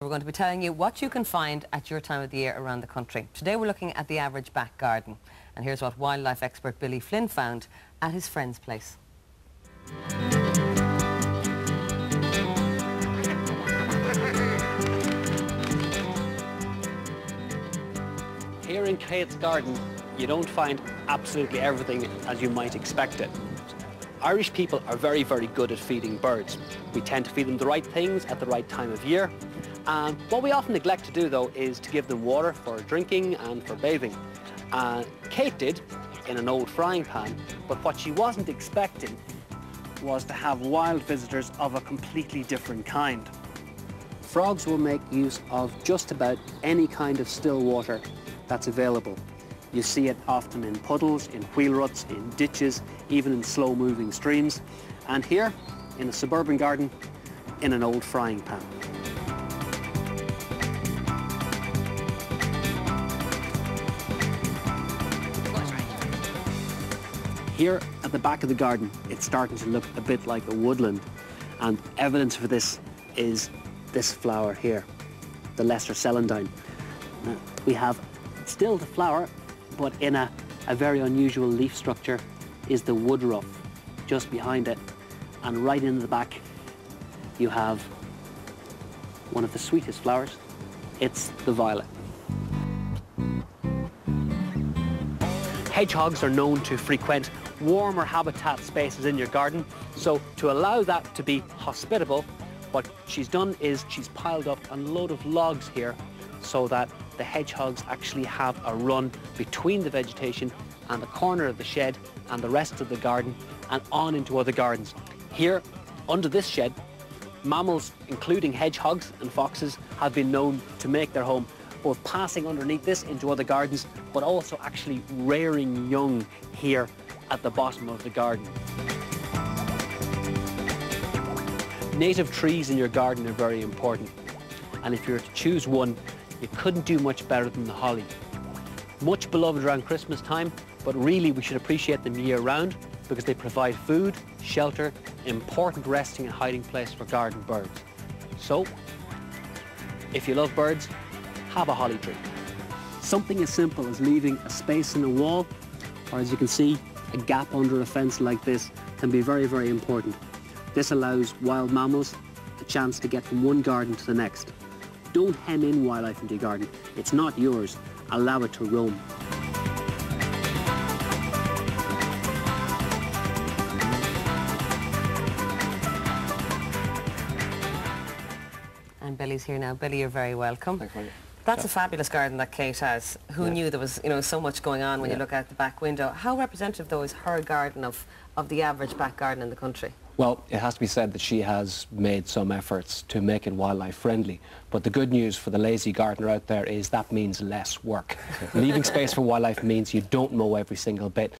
We're going to be telling you what you can find at your time of the year around the country. Today we're looking at the average back garden. And here's what wildlife expert Billy Flynn found at his friend's place. Here in Kate's garden, you don't find absolutely everything as you might expect it. Irish people are very, very good at feeding birds. We tend to feed them the right things at the right time of year. And what we often neglect to do, though, is to give them water for drinking and for bathing. Kate did, in an old frying pan, but what she wasn't expecting was to have wild visitors of a completely different kind. Frogs will make use of just about any kind of still water that's available. You see it often in puddles, in wheel ruts, in ditches, even in slow-moving streams. And here, in a suburban garden, in an old frying pan. Here at the back of the garden, it's starting to look a bit like a woodland. And evidence for this is this flower here, the lesser celandine. We have still the flower, but in a very unusual leaf structure is the woodruff just behind it. And right in the back, you have one of the sweetest flowers. It's the violet. Hedgehogs are known to frequent warmer habitat spaces in your garden. So to allow that to be hospitable, what she's done is she's piled up a load of logs here so that the hedgehogs actually have a run between the vegetation and the corner of the shed and the rest of the garden and on into other gardens. Here, under this shed, mammals, including hedgehogs and foxes, have been known to make their home, both passing underneath this into other gardens, but also actually rearing young here at the bottom of the garden. Native trees in your garden are very important, and if you were to choose one, you couldn't do much better than the holly. Much beloved around Christmas time, but really we should appreciate them year-round because they provide food, shelter, important resting and hiding place for garden birds. So, if you love birds, have a holly tree. Something as simple as leaving a space in a wall, or as you can see, a gap under a fence like this can be very, very important. This allows wild mammals a chance to get from one garden to the next. Don't hem in wildlife into your garden. It's not yours. Allow it to roam. And Billy's here now. Billy, you're very welcome. Thanks, Maria. That's a fabulous garden that Kate has. Who knew there was, so much going on when you look out the back window? How representative, though, is her garden of the average back garden in the country? Well, it has to be said that she has made some efforts to make it wildlife friendly. But the good news for the lazy gardener out there is that means less work. Leaving space for wildlife means you don't mow every single bit.